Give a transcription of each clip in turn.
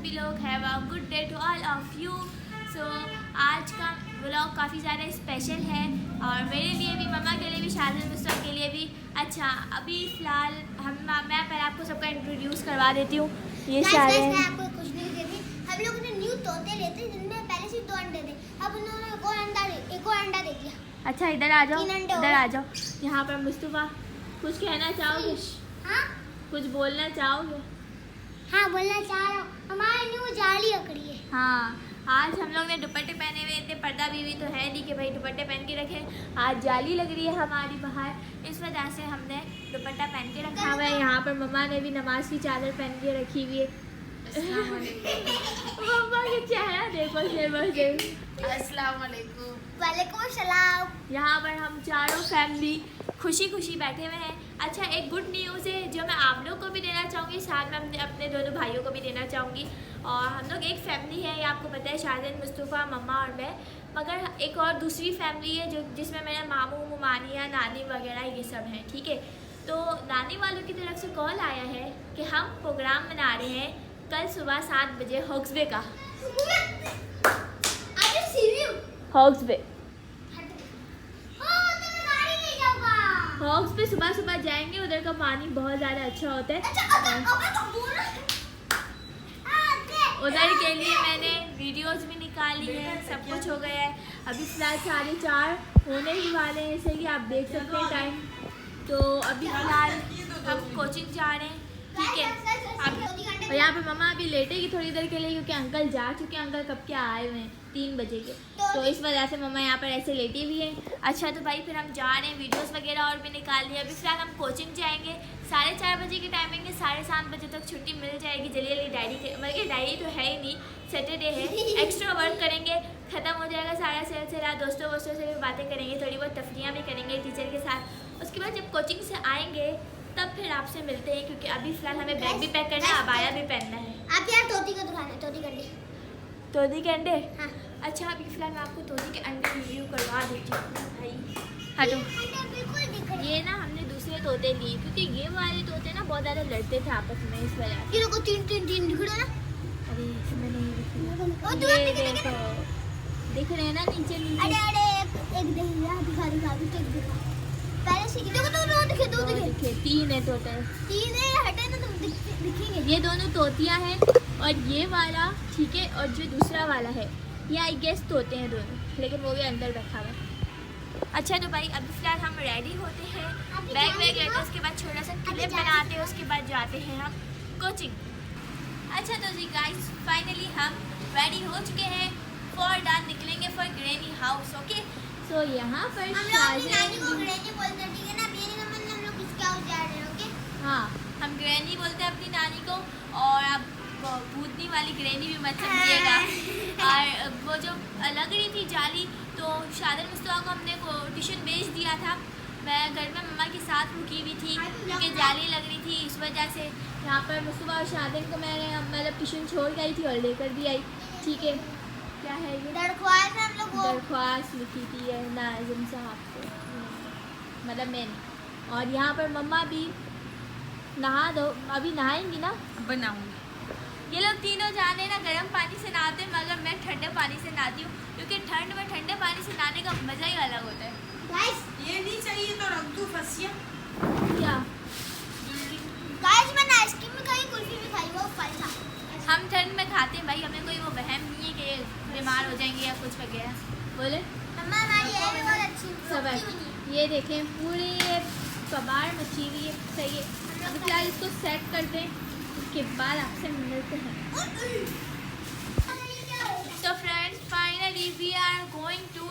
सभी लोग। Have a good day to all of you. So आज का व्लॉग काफ़ी ज़्यादा स्पेशल है और मेरे लिए भी, मम्मा के लिए भी, शाज़न मुस्तफ़ा के लिए भी। अच्छा, अभी फ़िलहाल मैं पहले आपको सबका इंट्रोड्यूस करवा देती हूँ। ये शाज़न, आपको कुछ नहीं देती। हम लोग ने न्यू तोते लेते जिनमें पहले से 2 अंडे थे, अब उन्होंने एक और अंडा दे दिया। अच्छा इधर आ जाओ, इधर आ जाओ। यहाँ पर मुस्तफ़ा, कुछ कहना चाहोगे? हाँ, कुछ बोलना चाहोगे? हाँ बोलना चाह रहा हूँ। हमारी न्यू जाली अकड़ी है। हाँ, आज हम लोग ने दुपट्टे पहने हुए थे। पर्दा बीवी तो है नहीं कि भाई दुपट्टे पहन के रखें। आज जाली लग रही है हमारी बाहर, इस वजह से हमने दुपट्टा पहन के रखा हुआ है। यहाँ पर मम्मा ने भी नमाज की चादर पहन के रखी हुई है। मम्मा के चेहरा देखो, अस्सलाम वालेकुम। वालेकुम सलाम। यहाँ पर हम चारों फैमिली खुशी खुशी बैठे हुए हैं। अच्छा, एक गुड न्यूज़ है जो मैं आप लोग को भी देना चाहूँगी, साथ में अपने दोनों भाइयों को भी देना चाहूँगी। और हम लोग एक फैमिली है, ये आपको पता है, शाज़न, मुस्तफ़ा, मम्मा और मैं। मगर एक और दूसरी फैमिली है जो जिसमें मेरे मामू, मुमानिया, नानी वगैरह ये सब हैं, ठीक है। तो नानी वालों की तरफ से कॉल आया है कि हम प्रोग्राम बना रहे हैं कल सुबह 7 बजे हॉक्सबे का। हॉक्सबे, हॉक्स पे सुबह सुबह जाएंगे। उधर का पानी बहुत ज़्यादा अच्छा होता है। उधर के लिए मैंने वीडियोस भी निकाली है, सब कुछ हो गया है। अभी फ़िलहाल 4:30 होने ही वाले हैं, जैसे कि आप देख सकते हैं टाइम। तो अभी फ़िलहाल हम कोचिंग जा रहे हैं, ठीक है। और यहाँ पे मम्मा अभी लेटेगी थोड़ी देर के लिए क्योंकि अंकल जा चुके हैं। अंकल कब के आए हुए हैं, 3 बजे के, तो इस वजह से मम्मा यहाँ पर ऐसे लेटी हुई है। अच्छा तो भाई फिर हम जा रहे हैं, वीडियोस वगैरह और भी निकाल लिए। अभी फिलहाल हम कोचिंग जाएंगे, 4:30 बजे की टाइमिंग है, 7:30 बजे तक छुट्टी मिल जाएगी। जल्दी जल्दी डायरी के, मतलब कि डायरी तो है ही नहीं, सैटरडे है, एक्स्ट्रा वर्क करेंगे, ख़त्म हो जाएगा सारा सिलसिला। दोस्तों वोस्तों से भी बातें करेंगे, थोड़ी बहुत तफरियाँ भी करेंगे टीचर के साथ। उसके बाद जब कोचिंग से आएँगे तब फिर आपसे मिलते हैं, क्योंकि अभी फ़िलहाल हमें बैग भी पैक करना है, अबाया भी पहनना है। आप यार तोती का दुकान है, तोती के अंडे। तोती के अंडे? हाँ। अच्छा अभी फ़िलहाल मैं आपको तोती के अंडे रिव्यू करवा देती हूँ भाई। हटो। बिल्कुल दिख रहे। ये ना हमने दूसरे तोते लिए क्योंकि ये वाले तोते ना बहुत ज़्यादा लड़ते थे आपस में, इस वजह से। ये लोग 3 दिख रहे ना। अरे इसमें नहीं दिख और रहा। तू ये दिख देखो, दिख रहे हैं ना नीचे अरे नीचे। अरे एक दिखा दिखा पहले से देखो तो दिखे, 2 दिखे। 3 है टोटल। 3 है, हटे ना तुम दिखेंगे। ये दोनों तोतियाँ हैं और ये वाला, ठीक है, और जो दूसरा वाला है ये आई गेस तोते हैं दोनों, लेकिन वो भी अंदर रखा हुआ है। अच्छा तो भाई अभी फ़िलहाल हम रेडी होते हैं, बैग वैग लेते हैं, उसके बाद छोटा सा क्लिप बनाते हैं, उसके बाद जाते हैं हम कोचिंग। अच्छा तो जी गाइस, फाइनली हम रेडी हो चुके हैं फॉर डन, निकलेंगे फॉर ग्रैनी हाउस। ओके, सो यहाँ पर हम लोग अपनी नानी को ग्रैनी बोलते हैं, ठीक है ना। मेरे नंबर हम लोग किसके हाउस जा रहे हैं, ओके। हाँ, हम ग्रैनी बोलते हैं अपनी नानी को, और अब भूतनी वाली ग्रैनी भी मत समझिएगा। और वो जो लग रही थी जाली, तो शाज़न मुस्तफ़ा को हमने ट्यूशन भेज दिया था। मैं घर में मम्मा के साथ रुकी हुई थी क्योंकि जाली लग रही थी, इस वजह से यहाँ पर मुस्तफ़ा और शाज़न को मैंने मतलब ट्यूशन छोड़ गई थी और लेकर भी आई, ठीक है। क्या है ये? दरख्वास्त हम लोग वो दरख्वास्त लिखी थी है नाज़िम साहब को, मतलब मैंने। और यहाँ पर मम्मा भी नहा दो, अभी नहाएंगी ना, बनाऊंगी। ये लोग तीनों जाने ना गर्म पानी से नहाते हैं, मगर मैं ठंडे पानी से नहाती हूँ क्योंकि ठंड में ठंडे पानी से नहाने का मज़ा ही अलग होता है। गाइस ये नहीं चाहिए तो रख दूं फसिया। क्या? मैंने आइसक्रीम में खाई, कुल्फी भी खाई, वो फल था। हम ठंड में खाते हैं भाई, हमें कोई वो वहम नहीं है कि बीमार हो जाएंगे या कुछ वगैरह। बोले मम्मा हमारी है भी बहुत अच्छी सब है। रोटी बनी। ये देखें पूरी ये कबाड़ मची हुई है, सही है। अब फिलहाल इसको सेट कर दें, उसके बाद आपसे मिलते हैं। तो friends finally we are going to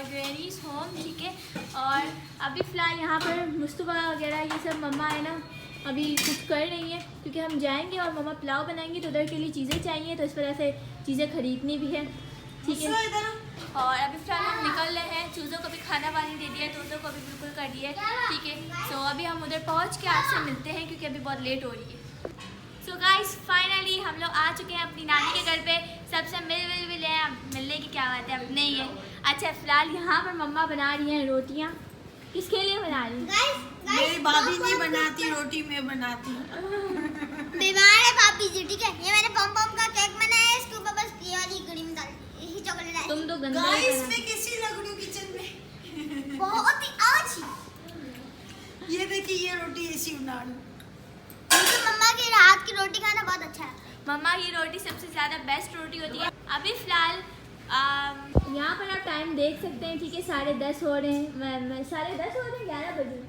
granny's home, ठीक है। और अभी फ़िलहाल यहाँ पर मुस्तफ़ा वगैरह ये सब मम्मा है ना अभी कुछ कर रही है क्योंकि हम जाएंगे और मम्मा पुलाव बनाएंगी, तो उधर के लिए चीज़ें चाहिए, तो इस वजह से चीज़ें खरीदनी भी है, ठीक है। और अभी फिलहाल हम निकल रहे हैं, चूज़ों को भी खाना पानी दे दिया, तोतों को भी बिल्कुल कर दिया, ठीक है। सो अभी हम उधर पहुँच के आपसे मिलते हैं क्योंकि अभी बहुत लेट हो रही है। सो गाइस फाइनली हम लोग आ चुके हैं अपनी नानी के घर पे, सबसे मिल भी ले, मिलने की क्या बात है, अब नहीं है। अच्छा फिलहाल यहाँ पर मम्मा बना रही हैं रोटियाँ, किसके लिए बना रही हैं? मेरी भाभी नहीं बनाती रोटी, मैं बनाती हूँ। बीमार है भाभी जी, ठीक है। ये मैंने पम का केक अंदर ही गाइस बना। मैं कैसी लग रही हूँ किचन में? बहुत ही अच्छी। ये देखिए ये रोटी ऐसी बना रही हूँ। मुझे मम्मा के हाथ की रोटी खाना बहुत अच्छा लगता है। मम्मा की रोटी सबसे ज़्यादा बेस्ट रोटी होती है। अभी फ़िलहाल यहाँ पर आप टाइम देख सकते हैं, ठीक है, 10:30 हो रहे हैं। 10:30 हो रहे हैं, 11 बजे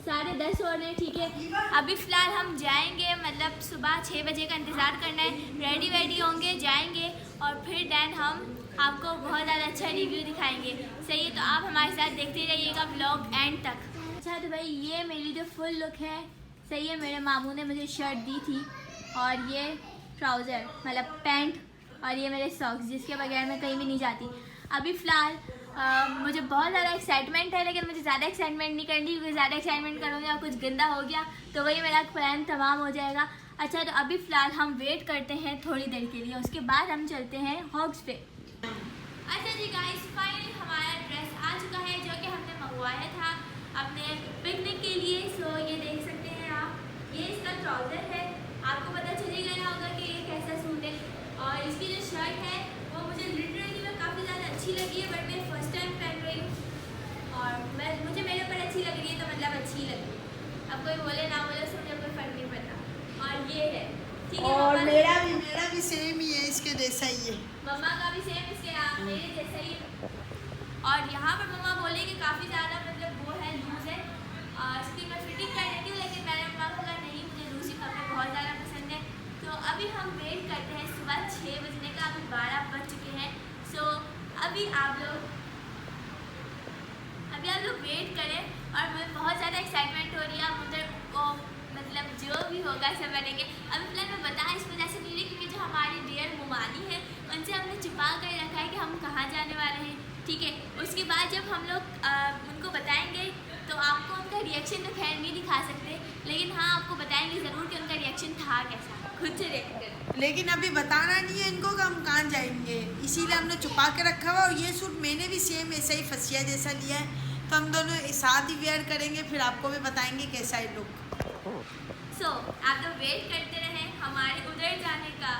10:30 हो रहे हैं, ठीक है। अभी फ़िलहाल हम जाएंगे, मतलब सुबह 6 बजे का इंतज़ार करना है, रेडी वेडी होंगे, जाएंगे और फिर देन हम आपको बहुत ज़्यादा अच्छा रिव्यू दिखाएंगे। सही है, तो आप हमारे साथ देखते रहिएगा व्लॉग एंड तक। अच्छा तो भाई ये मेरी जो फुल लुक है, सही है, मेरे मामू ने मुझे शर्ट दी थी और ये ट्राउज़र मतलब पैंट और ये मेरे सॉक्स, जिसके बगैर मैं कहीं भी नहीं जाती। अभी फ़िलहाल मुझे बहुत ज़्यादा एक्साइटमेंट है, लेकिन मुझे ज़्यादा एक्साइटमेंट नहीं करनी, क्योंकि ज़्यादा एक्साइटमेंट करूँगी और कुछ गंदा हो गया तो वही मेरा प्लान तमाम हो जाएगा। अच्छा तो अभी फ़िलहाल हम वेट करते हैं थोड़ी देर के लिए, उसके बाद हम चलते हैं हॉग्स पे। अच्छा जी गाइस, फाइनली हमारा ड्रेस आ चुका है जो कि हमने मंगवाया था अपने पिकनिक के लिए। सो ये देख सकते हैं आप, ये इसका ट्राउज़र है, आपको पता चल ही गया होगा कि ये कैसा सूट है। और इसकी जो शर्ट है वो मुझे लिटरली में काफ़ी ज़्यादा अच्छी लगी है, बट मैं फर्स्ट टाइम पहन रही हूँ और मुझे मेरे ऊपर अच्छी लग रही है, तो मतलब अच्छी लगी। अब कोई बोले ना बोले उससे मुझे कोई फ़र्क नहीं पड़ता। और ये है, ठीक है, और मम्मा मेरा भी सेम ही है, इसके जैसा ही है। मम्मा का भी सेम इसके मेरे जैसा ही है। और यहाँ पर मम्मा बोले कि काफ़ी ज़्यादा मतलब वो है, लूज़ है, इसकी मैं फिटिंग कर देती हूँ, लेकिन मैंने मम्मा को कहा नहीं, मुझे लूज़ी कपड़े बहुत ज़्यादा पसंद है। तो अभी हम वेट करते हैं सुबह 6 बजने का, अभी 12 बज चुके हैं। सो अभी आप लोग वेट करें और मुझे बहुत ज़्यादा एक्साइटमेंट हो रही है। मुझे को मतलब जो भी होगा सब बनेंगे। अभी फिलहाल मैं बता इस वजह से नहीं रही क्योंकि जो हमारी डियर मुमानी है उनसे हमने छुपा कर रखा है कि हम कहाँ जाने वाले हैं, ठीक है। उसके बाद जब हम लोग उनको बताएंगे तो आपको उनका रिएक्शन तो खैर नहीं दिखा सकते, लेकिन हाँ आपको बताएंगे ज़रूर कि उनका रिएक्शन था कैसा, खुद से देख कर। लेकिन अभी बताना नहीं है इनको कि हम कहाँ जाएंगे, इसीलिए हमने छुपा के रखा हुआ। और ये सूट मैंने भी सेम ऐसा ही फसिया जैसा लिया है, तो हम दोनों साथ ही वेयर करेंगे, फिर आपको भी बताएंगे कैसा है लुक। सो आप लोग वेट करते रहे हमारे उधर जाने का।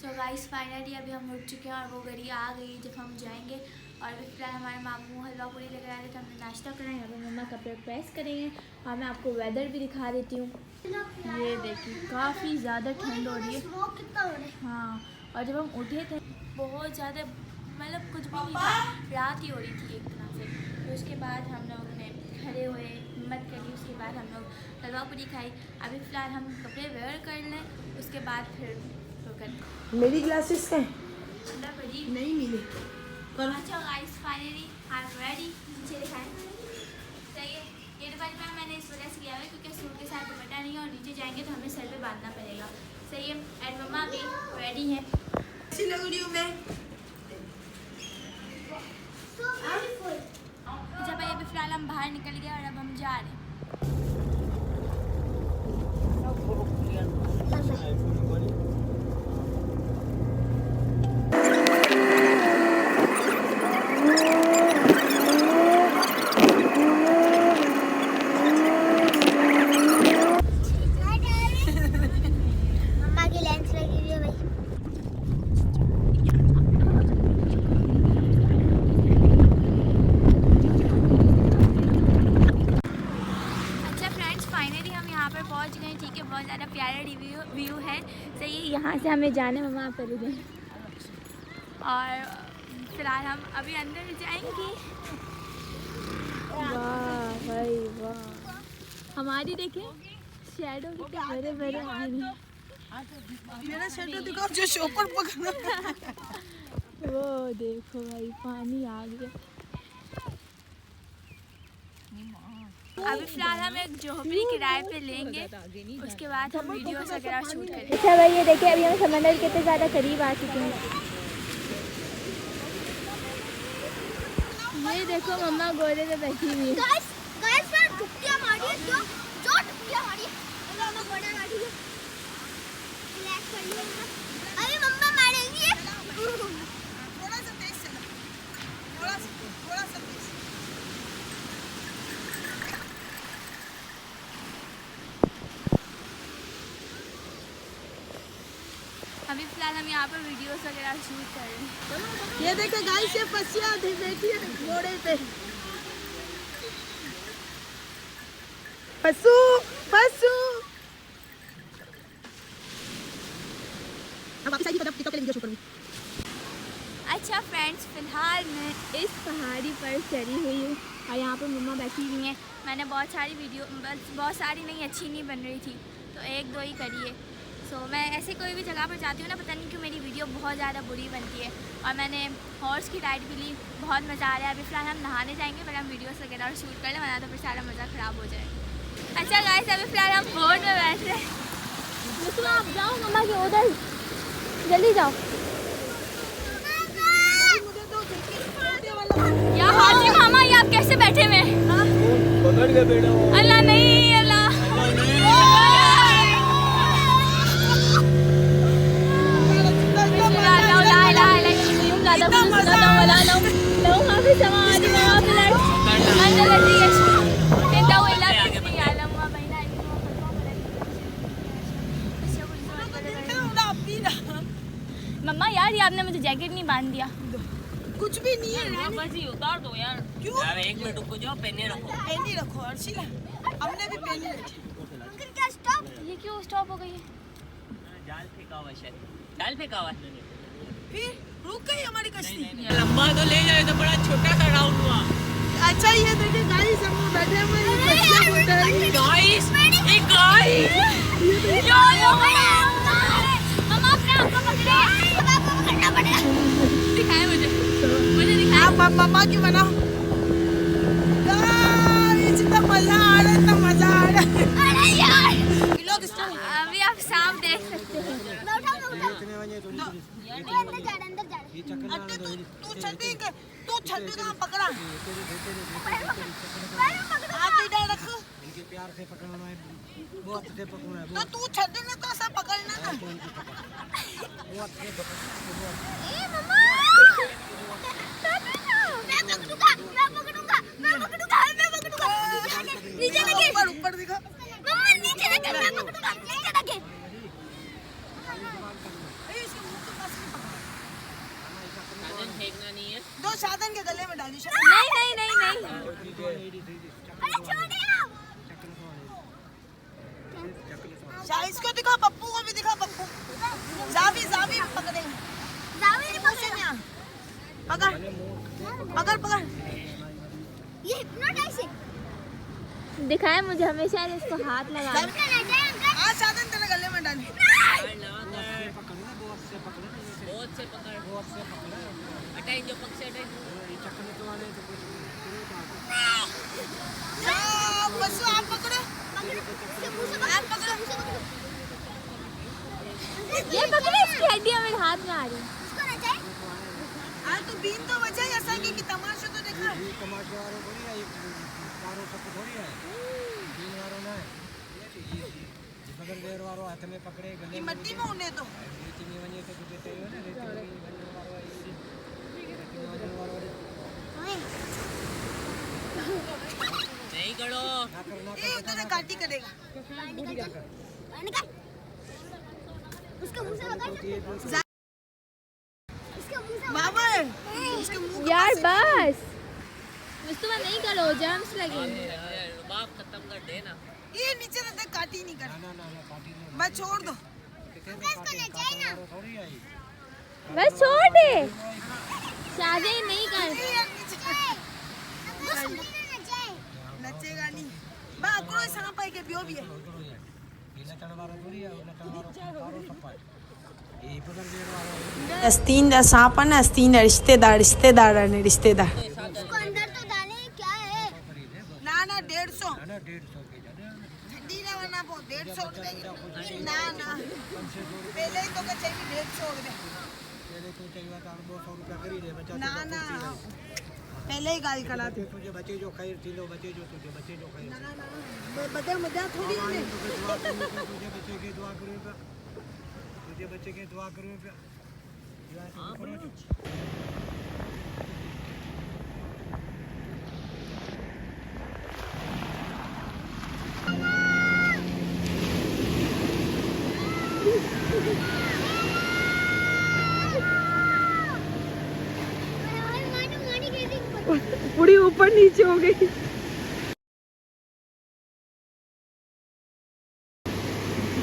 सो गाइस फाइनली अभी हम उठ चुके हैं और वो गाड़ी आ गई जब हम जाएंगे। और अभी फिलहाल हमारे मामू हलवा पूरी लेकर आ रहे थे, हमने नाश्ता करा है। अभी मम्मा कपड़े प्रेस करेंगे और मैं आपको वेदर भी दिखा देती हूँ। ये देखिए काफ़ी ज़्यादा ठंड हो रही है। स्मोक कितना हो रहा है। हाँ, और जब हम उठे थे बहुत ज़्यादा मतलब कुछ भी नहीं था, रात ही हो रही थी एक तरह से। तो उसके बाद हम लोग ने खड़े हुए, हिम्मत करी, उसके बाद हम लोग हलवा पूरी खाई। अभी फ़िलहाल हम कपड़े वेयर कर लें, उसके बाद फिर वो कर मेरी ग्लासेस हैं बड़ी। नहीं मिले। अच्छा guys finally I am ready. नीचे दिखाएं, सही है। ये दुपट्टा मैंने इस वजह से किया है क्योंकि सूट के साथ दुपट्टा नहीं है और नीचे जाएंगे तो हमें सर पे बांधना पड़ेगा, सही है। एंड मम्मा भी रेडी हैं। अच्छी लग रही हूँ मैं। So beautiful. अच्छा भाई अभी फ़िलहाल हम बाहर निकल गए और अब हम जा रहे हैं। मम्मा की लेंस लगी हुई है भाई। अच्छा फ्रेंड्स फाइनली हम यहाँ पर पहुँच गए, ठीक है। बहुत ज़्यादा प्यारा व्यू है, सही है। यहाँ से हमें जाने मम्मा आप कर दें और फिलहाल हम अभी अंदर जाएंगे। वाह भाई वाह, हमारी देखें शैडो कितने बड़े बड़े आ रहे हैं। मेरा शर्ट दिखाओ जो शॉपर पकड़ा। वो देखो भाई पानी आ गया। अभी फिलहाल हम एक झोपड़ी किराए पे लेंगे, उसके बाद हम वीडियोस वगैरह शूट करेंगे। अच्छा भाई ये देखिए अभी हम समंदर कितने ज़्यादा करीब आ चुके हैं। ये देखो मम्मा गोले पे बैठी हुई है। गाइस गाइस मैं टुकड़ियां मारी है, जो जो टुकड़ियां मारी है मम्मा बड़ा मारी है। रिलैक्स कर लियो मम्मा, अभी मम्मा मारेंगी। थोड़ा सा तेज चला, थोड़ा सा तेज। अभी फिलहाल हम यहाँ पर वीडियोस वगैरह शूट कर रहे हैं। ये देखे गाइस, ये फसिया बैठी है घोड़े पे। फसू फसू। अब वापस आएगी टिकटॉक के लिए वीडियो शूट करूंगी। अच्छा फ्रेंड्स, फ़िलहाल मैं इस पहाड़ी पर चढ़ी हुई हूँ और यहाँ पर मम्मा बैठी हुई हैं। मैंने बहुत सारी वीडियो, बस बहुत सारी नहीं, अच्छी नहीं बन रही थी तो एक दो ही करी है। सो मैं ऐसे कोई भी जगह पर जाती हूँ ना, पता नहीं क्यों मेरी वीडियो बहुत ज़्यादा बुरी बनती है। और मैंने हॉर्स की राइड भी ली, बहुत मज़ा आ रहा है। अभी फ़िलहाल हम नहाने जाएंगे, पहले हम वीडियोस वगैरह और शूट कर लें, वरना तो फिर सारा मज़ा ख़राब हो जाएगा। अच्छा गाइस, अभी फ़िलहाल हम बोट में बैठ रहे हैं। तो आप जाओ मम्मा के उधर, जल्दी जाओ। या हाजी मामा, ये आप कैसे बैठे हुए हैं? अल्लाह नहीं, अल्लाह मम्मा यार, ये आपने मुझे जैकेट नहीं बांध दिया। कुछ भी नहीं है, बस ही उतार दो यार। क्यों? यार एक मिनट रुको, जाओ पहने रखो। पहनी रखो अर्शिला, हमने भी पहनी रखी। अंकल क्या स्टॉप? ये क्यों स्टॉप हो गई है? जाल फेंका हुआ है शायद, जाल फेंका हुआ है। फिर रुक गई हमारी कश्ती। लंबा तो ले जाए तो बड़ा छोटा सा राउंड हुआ। अच्छा ये देखिए गाइस, हम बैठे हुए हैं कश्ती के ऊपर। गाइस, ये गाइस मम्मा अपने आप को पकड़े, आपको पकड़ना पड़ेगा। दिखाए मुझे दिखाए। आप मम्मा की बनाओ। गाइस इतना मजा आ रहा है, इतना मजा आ रहा है। अरे यार, लोग स्टॉप। अभी आप सांप देख सकते हैं। मैं उठाऊं। अंदर जा रहा, अंदर जा रहा। अट्टे तू छठी कहाँ पकड़ा? हाथ इधर रख। प्यार से पकड़ना है, बहुत से पकड़ना है। तो तू छठी ने तो ऐसा पकड़ना ना। ए मम्मा, मैं पकड़ूंगा। नीचे लगे, ऊपर दिखा। मम्मा नीचे लगे, मैं पकड़ूंगा, नीचे लगे। साधन फेंकना नहीं है। दो साधन के गले में डाली। नहीं। अरे छोड़े आप। इसको दिखा, पप्पू को भी दिखा। पप्पू जावी पकड़ेंगे। जावे नहीं पकड़े ना। पकड़। ये हिप्नोटाइज है। दिखाए मुझे, हमेशा इसको हाथ लगा। अंकल आ जाए अंकल। आज साधन तेरे गले में डाली। बहुत से पकड़। हटाई जो पक्ष से हटाई। बस आप पकड़ो। इसके मुंह से पकड़ो, मुंह से पकड़ो। ये पकड़े, इसकी हड्डियां मेरे हाथ में आ रही। इसको ना जाए। आज तो बीन तो बचा ऐसा कि तमाशा तो देखा। तमाशे वालों को नहीं है, ये कारों सब थोड़ी है, बीन वालों ना है। बगल देर वालों हाथ में पकड़े, गले में मट्टी में उन्हें तो रेती में वने तो देते हो ना, रेती में वने वालों नहीं करो। ये उधर से काटी करेगा। निकाल। उसके मुंह से पकड़। उसके मुंह से बाबा उसके मुंह यार बस मुस्तफा नहीं करो, जर्म्स लगेंगे। रुबाब खत्म कर दे ना। ये नीचे रहते काटी नहीं कर। ना काटी नहीं, बस छोड़ दो। थोड़ी है। बस छोड़ दे, शादी नहीं कर। नचेगा नहीं। बाकरो सांप है के बियो भी है। ये नचण वाला थोड़ी है, नचण वाला कारों सब है। ये बगल देर वाला अस्तीन सांप है ना, अस्तीन रिश्तेदार है। उसको अंदर तो डाले, क्या है? ना 150। ना 150 के जाने ठंडी ना वरना वो 150 ना पहले ही तो के चाहिए 150 दे। पहले तो चाहिए था 200 रुपया कर ही दे बच्चा। ना पहले ही गाली करा थे। तुझे बच्चे जो खैर थी लो, बच्चे जो तुझे बच्चे जो खैर बदे मजा थोड़ी है। तुझे बच्चे की दुआ करूँगा, तुझे बच्चे की दुआ करूँगा। पूरी ऊपर नीचे हो गई।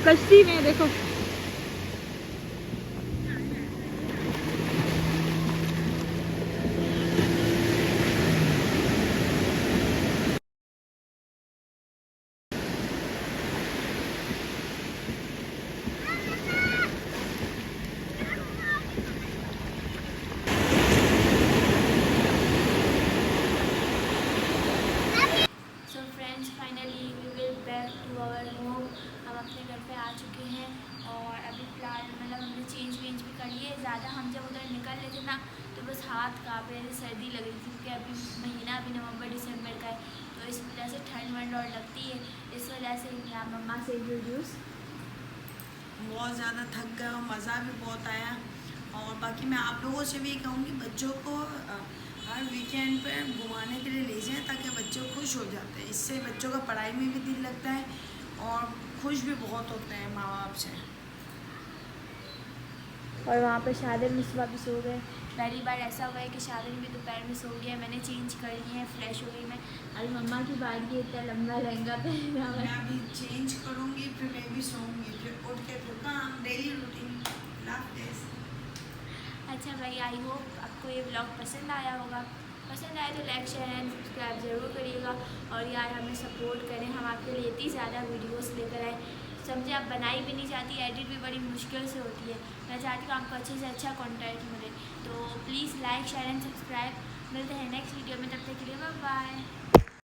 कश्ती में देखो so friends finally we will back to our home. हम अपने घर पे आ चुके हैं और अभी फ़िलहाल मतलब हमने चेंज वेंज भी कर लिए। ज़्यादा हम जब उधर निकल रहे थे ना तो बस हाथ काँप रहे थे, सर्दी लग रही थी क्योंकि अभी महीना अभी नवंबर दिसंबर का है, तो इस वजह से ठंड वंड और लगती है। इस वजह से यहाँ मम्मा से इंट्रोड्यूस। बहुत ज़्यादा थक गए और मज़ा भी बहुत आया। और बाकी मैं आप लोगों से भी कहूँगी बच्चों को हर वीकेंड पे घुमाने के लिए ले जाएं ताकि बच्चे खुश हो जाते हैं। इससे बच्चों का पढ़ाई में भी दिल लगता है और खुश भी बहुत होते हैं माँ बाप से। और वहाँ पर शादिर मिसबा भी सो गए। पहली बार ऐसा हुआ है कि शादिर भी दोपहर में सो गया। मैंने चेंज कर ली है, फ्रेश हो गई मैं। अभी मम्मा की बारी है, इतना लंबा लहंगा पहना हुआ मैं है। अभी चेंज करूँगी, फिर मैं भी सोऊंगी, फिर उठ के फिर काम डेली रूटीन लास्ट डेज। अच्छा भाई, आई होप आपको ये ब्लॉग पसंद आया होगा। पसंद आए तो लाइक शेयर एंड सब्सक्राइब ज़रूर करिएगा। और यार हमें सपोर्ट करें, हम आपके लिए इतनी ज़्यादा वीडियोस लेकर आए। समझे, आप बनाई भी नहीं चाहती, एडिट भी बड़ी मुश्किल से होती है। मैं चाहती हूँ आपको अच्छे से अच्छा कंटेंट मिले, तो please like share and subscribe. मिलते हैं नेक्स्ट वीडियो में, तब तक के लिए बाय बाय।